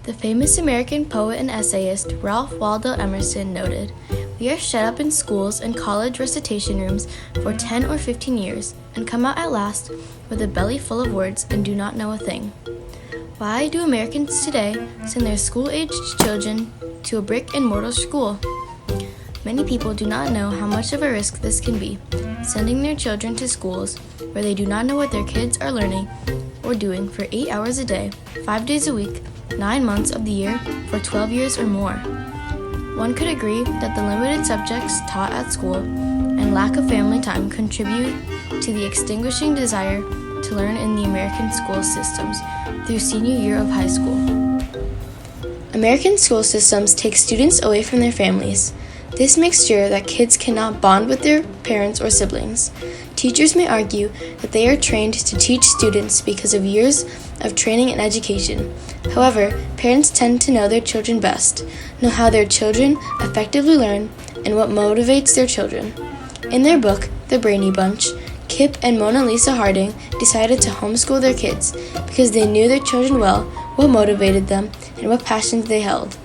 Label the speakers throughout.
Speaker 1: The famous American poet and essayist Ralph Waldo Emerson noted, "We are shut up in schools and college recitation rooms for 10 or 15 years and come out at last with a belly full of words and do not know a thing." Why do Americans today send their school-aged children to a brick-and-mortar school? Many people do not know how much of a risk this can be, sending their children to schools where they do not know what their kids are learning or doing for 8 hours a day, 5 days a week, 9 months of the year, for 12 years or more. One could agree that the limited subjects taught at school and lack of family time contribute to the extinguishing desire to learn in the American school systems through senior year of high school. American school systems take students away from their families. This makes sure that kids cannot bond with their parents or siblings. Teachers may argue that they are trained to teach students because of years of training and education. However, parents tend to know their children best, know how their children effectively learn, and what motivates their children. In their book, The Brainy Bunch, Kip and Mona Lisa Harding decided to homeschool their kids because they knew their children well, what motivated them, and what passions they held.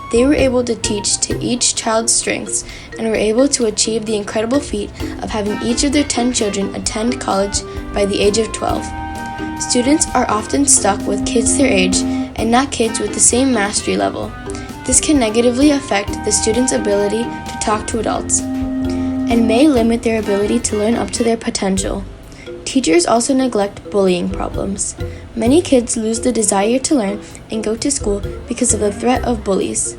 Speaker 1: They were able to teach to each child's strengths and were able to achieve the incredible feat of having each of their 10 children attend college by the age of 12. Students are often stuck with kids their age and not kids with the same mastery level. This can negatively affect the student's ability to talk to adults and may limit their ability to learn up to their potential. Teachers also neglect bullying problems. Many kids lose the desire to learn and go to school because of the threat of bullies.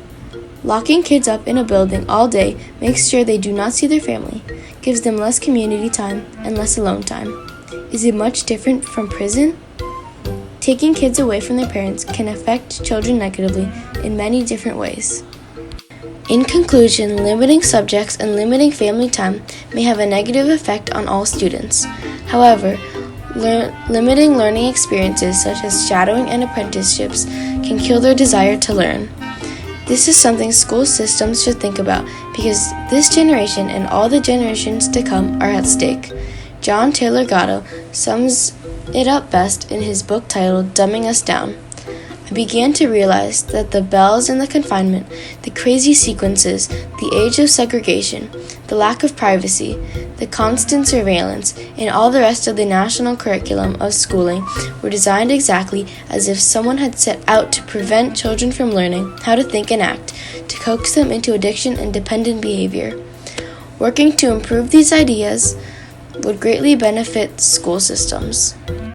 Speaker 1: Locking kids up in a building all day makes sure they do not see their family, gives them less community time and less alone time. Is it much different from prison? Taking kids away from their parents can affect children negatively in many different ways. In conclusion, limiting subjects and limiting family time may have a negative effect on all students. However, limiting learning experiences such as shadowing and apprenticeships can kill their desire to learn. This is something school systems should think about because this generation and all the generations to come are at stake. John Taylor Gatto sums it up best in his book titled Dumbing Us Down. I began to realize that the bells and the confinement, the crazy sequences, the age of segregation, the lack of privacy, the constant surveillance, and all the rest of the national curriculum of schooling were designed exactly as if someone had set out to prevent children from learning how to think and act, to coax them into addiction and dependent behavior. Working to improve these ideas would greatly benefit school systems.